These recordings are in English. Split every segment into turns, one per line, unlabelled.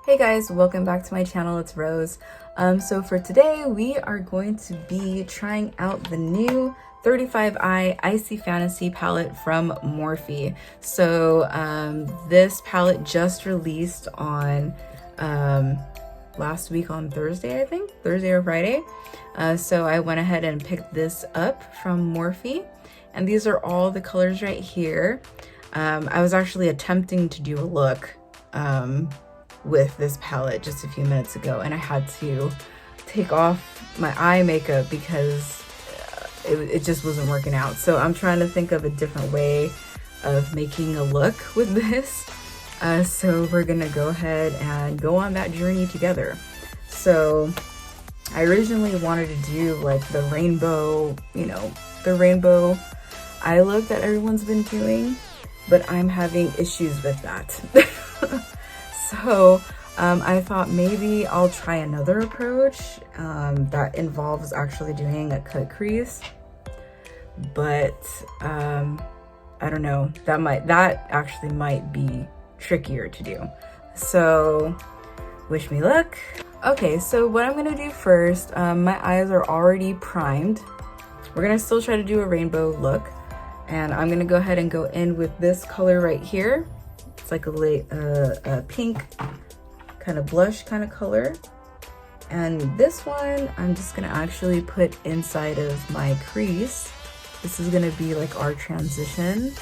Hey guys, welcome back to my channel. It's Rose. So for today we are going to be trying out the new 35i Icy Fantasy palette from Morphe. So this palette just released on last week on Thursday, I think, Thursday or Friday. So I went ahead and picked this up from Morphe, and these are all the colors right here. I was actually attempting to do a look with this palette just a few minutes ago, and I had to take off my eye makeup because it just wasn't working out. So I'm trying to think of a different way of making a look with this. So we're gonna go ahead and go on that journey together. So I originally wanted to do like the rainbow, the rainbow eye look that everyone's been doing, but I'm having issues with that. So I thought maybe I'll try another approach that involves actually doing a cut crease, but I don't know, that actually might be trickier to do. So wish me luck. Okay, so what I'm gonna do first, my eyes are already primed. We're gonna still try to do a rainbow look, and I'm gonna go ahead and go in with this color right here. It's like a pink kind of blush kind of color. And this one, I'm just gonna actually put inside of my crease. This is gonna be like our transition.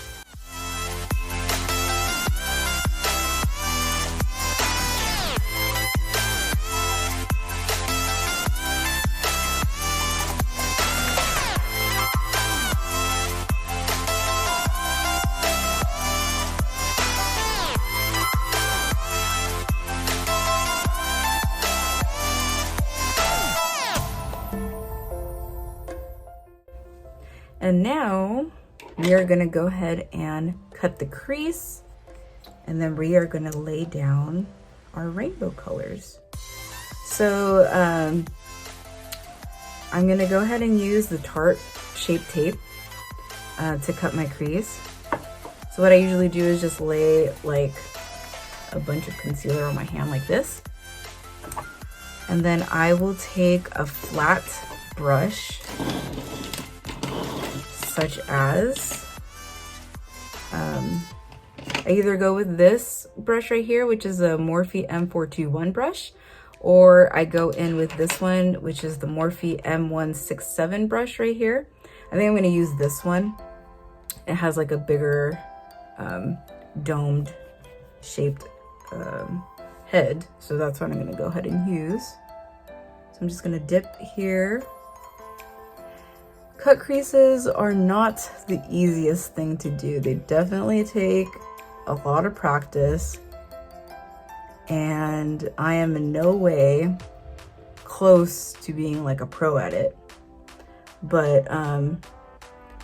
And now we are gonna go ahead and cut the crease, and then we are gonna lay down our rainbow colors. So I'm gonna go ahead and use the Tarte Shape Tape to cut my crease. So what I usually do is just lay like a bunch of concealer on my hand like this. And then I will take a flat brush, such as, I either go with this brush right here, which is a Morphe M421 brush, or I go in with this one, which is the Morphe M167 brush right here. I think I'm gonna use this one. It has like a bigger domed shaped head, so that's what I'm gonna go ahead and use. So I'm just gonna dip here. Cut creases are not the easiest thing to do. They definitely take a lot of practice, and I am in no way close to being like a pro at it. But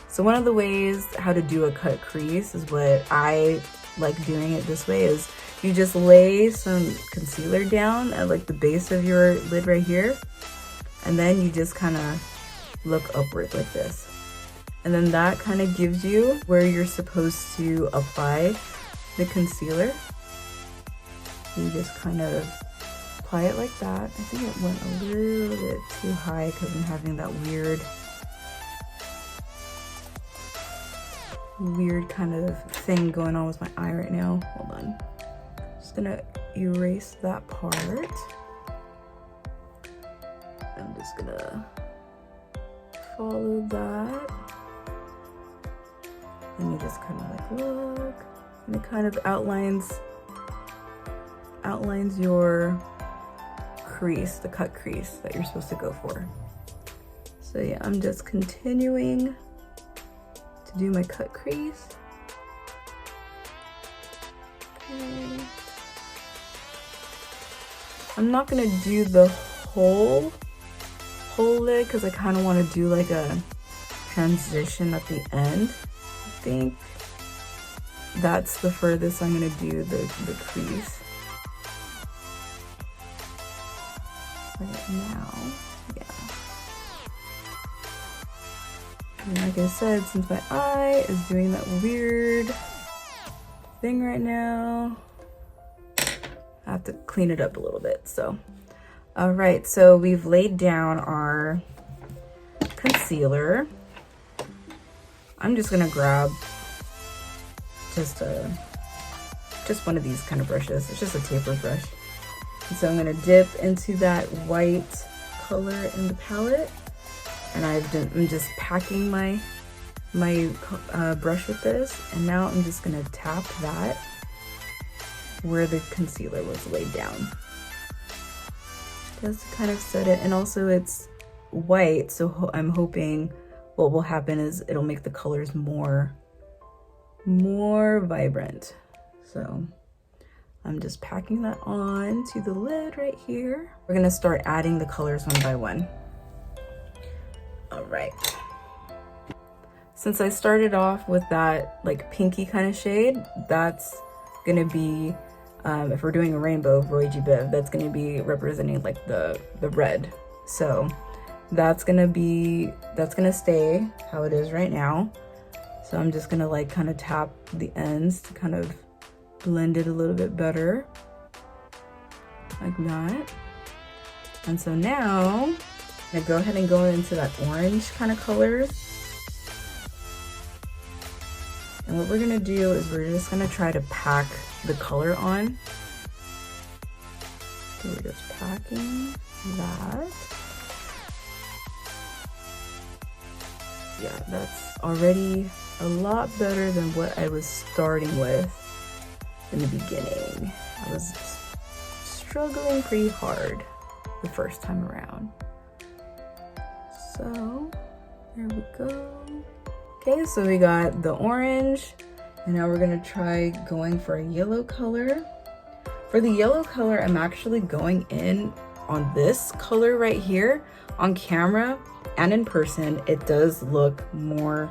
so one of the ways how to do a cut crease is what I like doing it this way, is you just lay some concealer down at like the base of your lid right here, and then you just kind of look upward like this, and then that kind of gives you where you're supposed to apply the concealer. You just kind of apply it like that. I think it went a little bit too high because I'm having that weird kind of thing going on with my eye right now. Hold on, just gonna erase that part. I'm just gonna follow that, and you just kind of like look, and it kind of outlines your crease, the cut crease that you're supposed to go for. So yeah, I'm just continuing to do my cut crease. Okay. I'm not gonna do the whole lid because I kind of want to do like a transition at the end. I think that's the furthest I'm going to do the crease right now. Yeah. And like I said, since my eye is doing that weird thing right now, I have have to clean it up a little bit. So, all right, so we've laid down our concealer. I'm just gonna grab just one of these kind of brushes. It's just a taper brush. And so I'm gonna dip into that white color in the palette, and I'm just packing my brush with this, and now I'm just gonna tap that where the concealer was laid down, just to kind of set it. And also it's white, so I'm hoping what will happen is it'll make the colors more vibrant. So I'm just packing that on to the lid right here. We're gonna start adding the colors one by one. All right. Since I started off with that like pinky kind of shade, that's gonna be, if we're doing a rainbow Roy G. Biv, that's gonna be representing like the red. So that's gonna stay how it is right now. So I'm just gonna like kind of tap the ends to kind of blend it a little bit better, like that. And so now I'm gonna go ahead and go into that orange kind of color. And what we're gonna do is we're just gonna try to pack the color on. So we're just packing that. Yeah, that's already a lot better than what I was starting with in the beginning. I was struggling pretty hard the first time around. So there we go. Okay, so we got the orange, and now we're gonna try going for a yellow color. For the yellow color, I'm actually going in on this color right here. On camera and in person, it does look more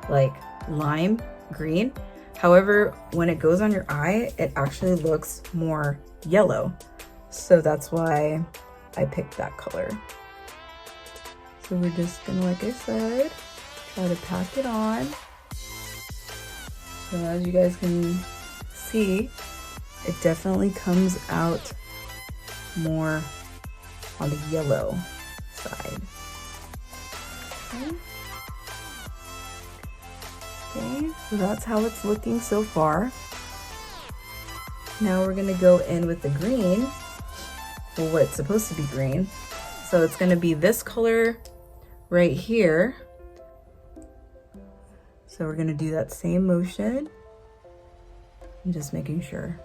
like lime green. However, when it goes on your eye, it actually looks more yellow. So that's why I picked that color. So we're just gonna, like I said, try to pack it on. So as you guys can see, it definitely comes out more on the yellow side. Okay. Okay, so that's how it's looking so far. Now we're gonna go in with the green, for what's supposed to be green. So it's gonna be this color right here. So we're gonna do that same motion. I'm just making sure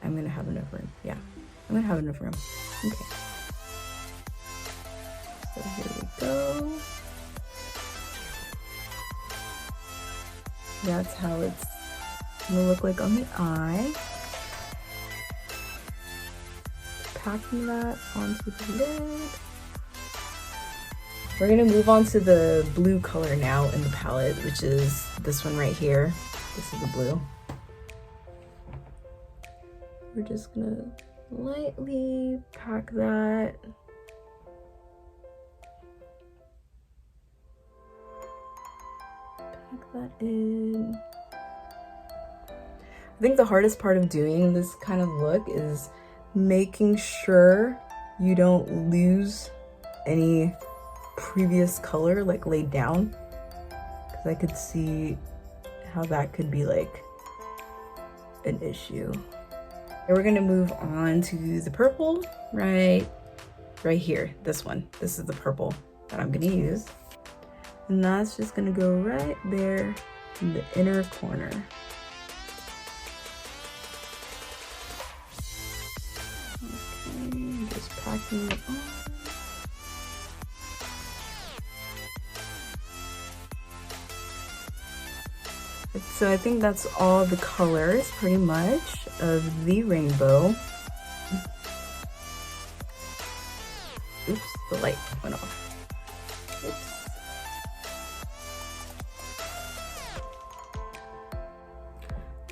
I'm gonna have enough room. Yeah, I'm gonna have enough room. Okay. So here we go. That's how it's gonna look like on the eye. Packing that onto the lid. We're gonna move on to the blue color now in the palette, which is this one right here. This is the blue. We're just gonna lightly pack that. Pack that in. I think the hardest part of doing this kind of look is making sure you don't lose any previous color like laid down, because I could see how that could be like an issue. And we're gonna move on to the purple right here. This one. This is the purple that I'm gonna use. And that's just gonna go right there in the inner corner. Okay, just packing it on. So I think that's all the colors pretty much of the rainbow. Oops, the light went off. Oops.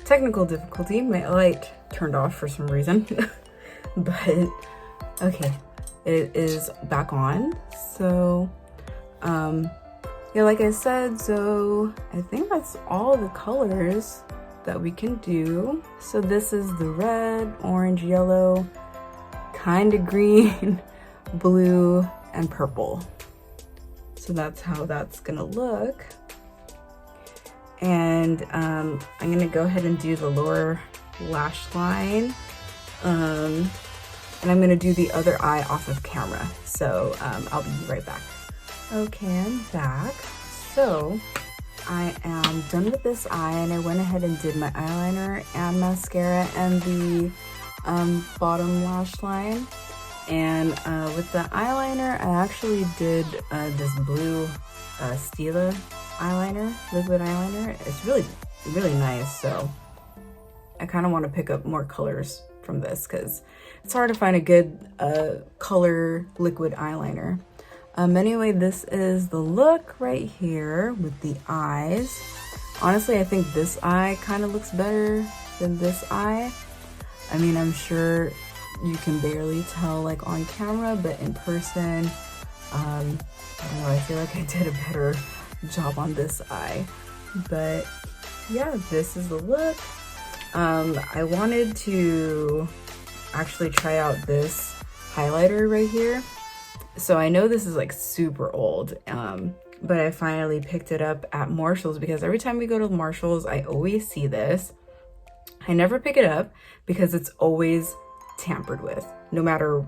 Technical difficulty, my light turned off for some reason. But okay, it is back on. So yeah, like I said, so I think that's all the colors that we can do. So this is the red, orange, yellow, kind of green, blue, and purple. So that's how that's gonna look. And I'm gonna go ahead and do the lower lash line. And I'm gonna do the other eye off of camera. So I'll be right back. Okay, I'm back. So I am done with this eye, and I went ahead and did my eyeliner and mascara and the bottom lash line. And with the eyeliner, I actually did this blue Stila eyeliner, liquid eyeliner. It's really nice. So I kind of want to pick up more colors from this because it's hard to find a good color liquid eyeliner. Anyway, this is the look right here with the eyes. Honestly, I think this eye kind of looks better than this eye. I mean, I'm sure you can barely tell like on camera, but in person, I don't know, I feel like I did a better job on this eye. But yeah, this is the look. I wanted to actually try out this highlighter right here. So I know this is like super old, but I finally picked it up at Marshall's because every time we go to Marshall's, I always see this. I never pick it up because it's always tampered with. No matter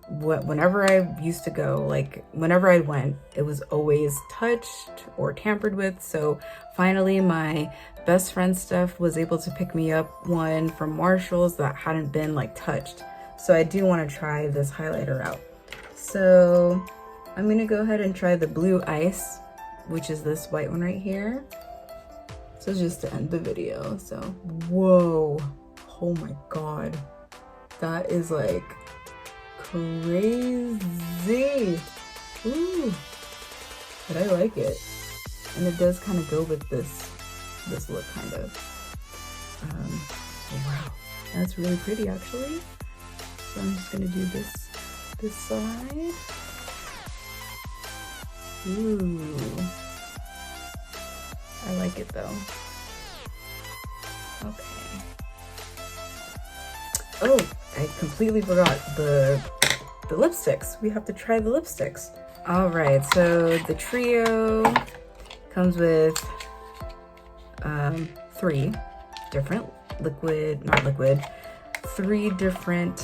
what, whenever I used to go, like whenever I went, it was always touched or tampered with. So finally my best friend Steph was able to pick me up one from Marshall's that hadn't been like touched. So I do want to try this highlighter out. So I'm gonna go ahead and try the blue ice, which is this white one right here. So just to end the video. So whoa, oh my god, that is like crazy. Ooh, but I like it, and it does kind of go with this look kind of. So wow, that's really pretty actually. So I'm just gonna do this side. Ooh, I like it though. Okay. Oh, I completely forgot the lipsticks. We have to try the lipsticks. All right, so the trio comes with 3 different three different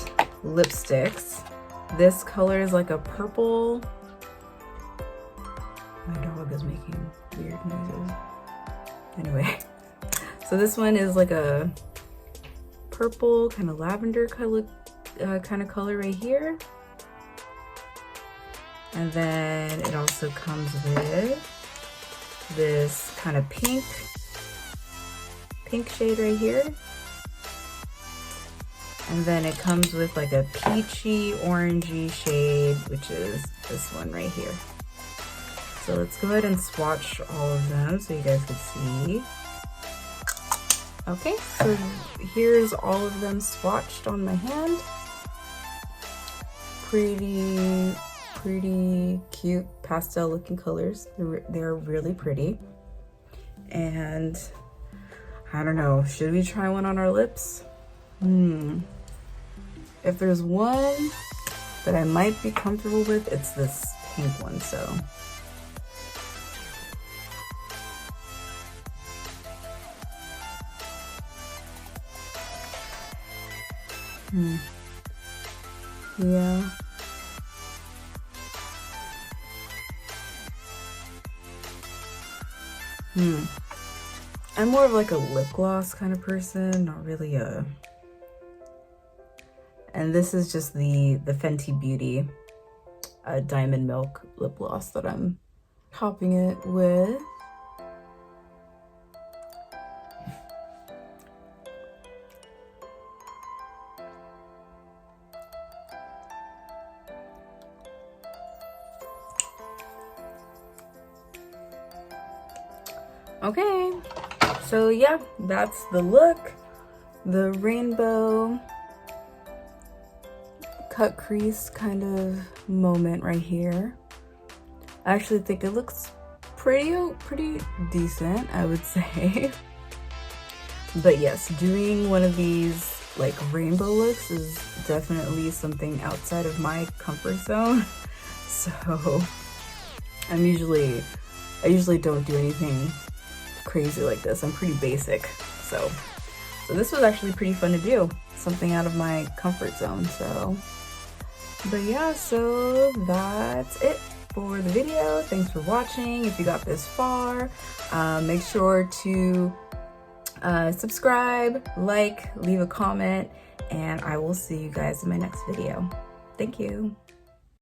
lipsticks. This color is like a purple. My dog is making weird noises. Anyway, so this one is like a purple kind of lavender color, kind of color right here. And then it also comes with this kind of pink shade right here. And then it comes with like a peachy orangey shade, which is this one right here. So let's go ahead and swatch all of them so you guys can see. Okay, so here's all of them swatched on my hand. Pretty cute pastel looking colors. They're really pretty. And I don't know, should we try one on our lips? If there's one that I might be comfortable with, it's this pink one, so. Yeah. I'm more of like a lip gloss kind of person, not really a... And this is just the Fenty Beauty Diamond Milk lip gloss that I'm topping it with. Okay, so yeah, that's the look. The rainbow cut crease kind of moment right here. I actually think it looks pretty decent, I would say. But yes, doing one of these like rainbow looks is definitely something outside of my comfort zone. So I usually don't do anything crazy like this. I'm pretty basic. So this was actually pretty fun to do. Something out of my comfort zone. But yeah, so that's it for the video. Thanks for watching. If you got this far, make sure to subscribe, like, leave a comment, and I will see you guys in my next video. Thank you.